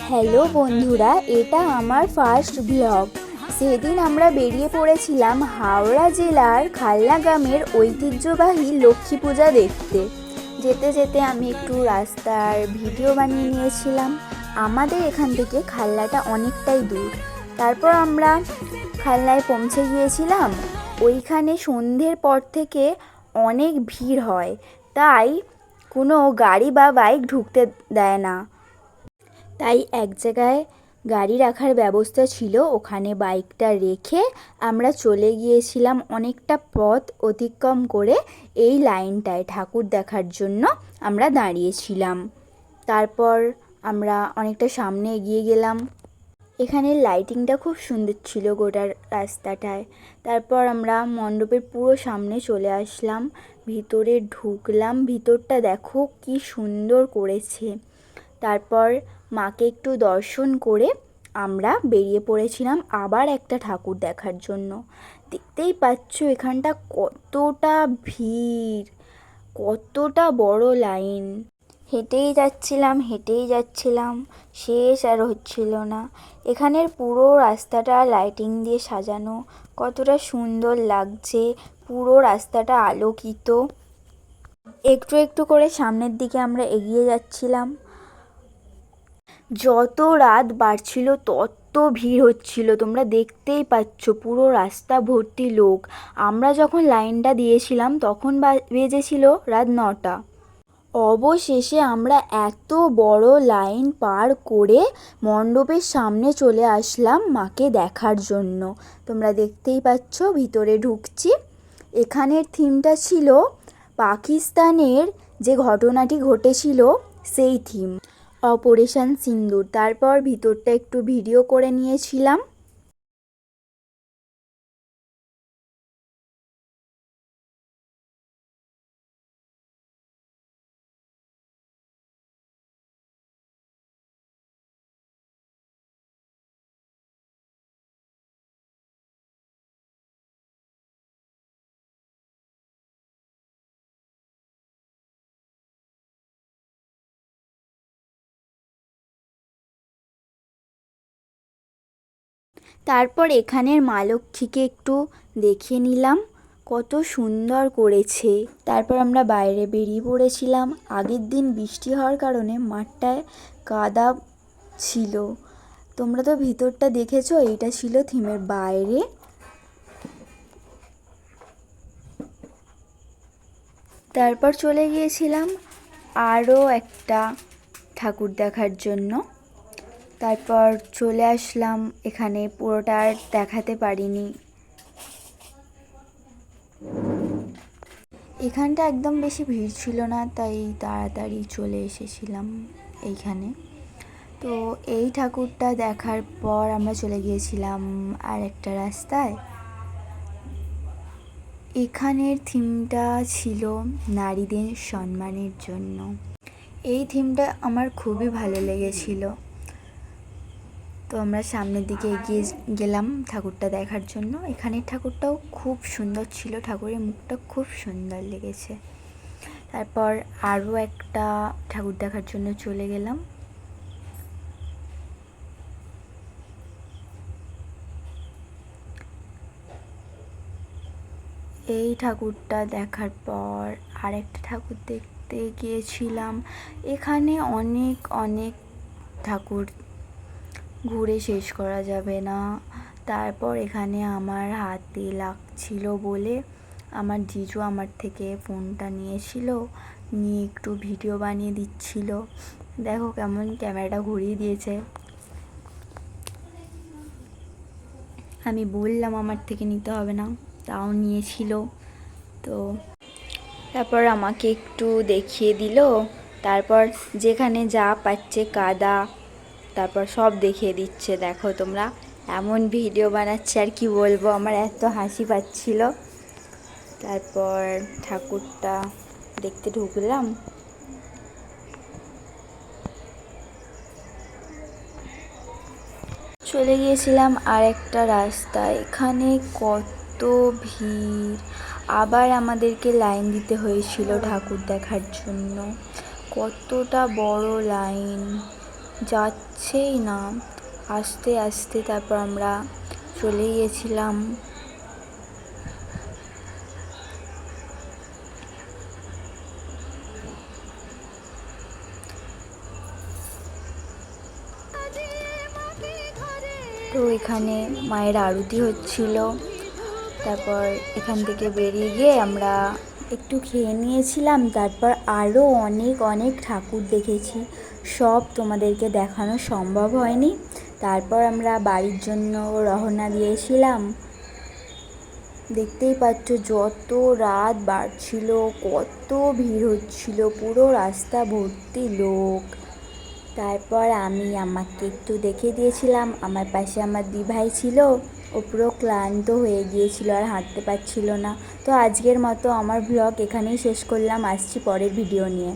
Hello বন্ধুরা, এটা আমার ফার্স্ট ব্লগ। সেদিন আমরা বেরিয়ে পড়েছিলাম হাওড়া জেলার খালনা গ্রামের ঐতিহ্যবাহী লক্ষ্মী পূজা দেখতে। যেতে যেতে আমি একটু রাস্তার ভিডিও বানিয়ে নিয়েছিলাম। আমাদের এখান থেকে খালনাটা অনেকটাই দূর। তারপর আমরা খালনায় পৌঁছে গিয়েছিলাম। ওইখানে সন্ধ্যের পর থেকে অনেক ভিড় হয়, তাই কোনো গাড়ি বা বাইক ঢুকতে দেয় না। তাই এক জায়গায় গাড়ি রাখার ব্যবস্থা ছিল, ওখানে বাইকটা রেখে আমরা চলে গিয়েছিলাম অনেকটা পথ অতিক্রম করে এই লাইনটায় ঠাকুর দেখার জন্য আমরা দাঁড়িয়েছিলাম। তারপর আমরা অনেকটা সামনে এগিয়ে গেলাম। এখানের লাইটিংটা খুব সুন্দর ছিল গোটা রাস্তাটায়। তারপর আমরা মণ্ডপের পুরো সামনে চলে আসলাম, ভিতরে ঢুকলাম। ভিতরটা দেখো কি সুন্দর করেছে। তারপর মাকে একটু দর্শন করে আমরা বেরিয়ে পড়েছিলাম আবার একটা ঠাকুর দেখার জন্য। দেখতেই পাচ্ছ এখানটা কতটা ভিড়, কতটা বড় লাইন। হেঁটেই যাচ্ছিলাম, শেষ আর হচ্ছিল না। এখানের পুরো রাস্তাটা লাইটিং দিয়ে সাজানো, কতটা সুন্দর লাগছে। পুরো রাস্তাটা আলোকিত। একটু একটু করে সামনের দিকে আমরা এগিয়ে যাচ্ছিলাম। যত রাত বাড়ছিল তত ভিড় হচ্ছিল, তোমরা দেখতেই পাচ্ছ পুরো রাস্তা ভর্তি লোক। আমরা যখন লাইনটা দিয়েছিলাম তখন বেজেছিল রাত 9টা। অবশেষে আমরা এত বড় লাইন পার করে মণ্ডপের সামনে চলে আসলাম মাকে দেখার জন্য। তোমরা দেখতেই পাচ্ছ ভিতরে ঢুকছি। এখানের থিমটা ছিল পাকিস্তানের যে ঘটনাটি ঘটেছিল সেই থিম, অপারেশন সিন্দুর। তারপর ভিতরটা একটু ভিডিও করে নিয়েছিলাম। তারপর এখানের মা লক্ষ্মীকে একটু দেখিয়ে নিলাম, কত সুন্দর করেছে। তারপর আমরা বাইরে বেরিয়ে পড়েছিলাম। আগের দিন বৃষ্টি হওয়ার কারণে মাঠটায় কাদা ছিল। তোমরা তো ভিতরটা দেখেছো, এইটা ছিল থিমের বাইরে। তারপর চলে গিয়েছিলাম আরও একটা ঠাকুর দেখার জন্য। তারপর চলে আসলাম, এখানে পুরোটা আর দেখাতে পারিনি। এখানটা একদম বেশি ভিড় ছিল না, তাই তাড়াতাড়ি চলে এসেছিলাম এইখানে। তো এই ঠাকুরটা দেখার পর আমরা চলে গিয়েছিলাম আর একটা রাস্তায়। এখানের থিমটা ছিল নারীদের সম্মানের জন্য। এই থিমটা আমার খুবই ভালো লেগেছিল। তো আমরা সামনের দিকে এগিয়ে গেলাম ঠাকুরটা দেখার জন্য। এখানের ঠাকুরটাও খুব সুন্দর ছিল, ঠাকুরের মুখটা খুব সুন্দর লেগেছে। তারপর আরও একটা ঠাকুর দেখার জন্য চলে গেলাম। এই ঠাকুরটা দেখার পর আরেকটা ঠাকুর দেখতে গিয়েছিলাম। এখানে অনেক অনেক ঠাকুর, ঘুরে শেষ করা যাবে না। তারপর এখানে আমার হাতে লাগছিল বলে আমার জিজু আমার থেকে ফোনটা নিয়েছিল, নিয়ে একটু ভিডিও বানিয়ে দিচ্ছিল। দেখো কেমন ক্যামেরাটা ঘুরিয়ে দিয়েছে। আমি বললাম আমার থেকে নিতে হবে না, তাও নিয়েছিল। তো তারপর আমাকে একটু দেখিয়ে দিল। তারপর যেখানে যা পাচ্ছে কাদা, তারপর সব দেখিয়ে দিচ্ছে। দেখো তোমরা, এমন ভিডিও বানাচ্ছে আর কি বলবো, আমার এত হাসি পাচ্ছিল। তারপর ঠাকুরটা দেখতে ঢুকলাম। চলে গিয়েছিলাম আর একটা রাস্তা। এখানে কত ভিড়, আবার আমাদেরকে লাইন দিতে হয়েছিল ঠাকুর দেখার জন্য। কতটা বড় লাইন, যাচ্ছেই না। আস্তে আস্তে তারপর আমরা চলে গিয়েছিলাম। তো এখানে মায়ের আরতি হচ্ছিল। তারপর এখান থেকে বেরিয়ে গিয়ে আমরা একটু খেয়ে নিয়েছিলাম। তারপর আরও অনেক অনেক ঠাকুর দেখেছি, সব তোমাদেরকে দেখানো সম্ভব হয়নি। তারপর আমরা বাড়ির জন্য রওনা দিয়েছিলাম। দেখতেই পাচ্ছ যত রাত বাড়ছিল কত ভিড় হচ্ছিল, পুরো রাস্তা ভর্তি লোক। তারপর আমি আমাকে একটু দেখে দিয়েছিলাম, আমার পাশে আমার দিভাই ছিল, ও পুরো ক্লান্ত হয়ে গিয়েছিল আর হাঁটতে পারছিল না। তো আজকের মতো আমার ব্লগ এখানেই শেষ করলাম, আসছি পরের ভিডিও নিয়ে।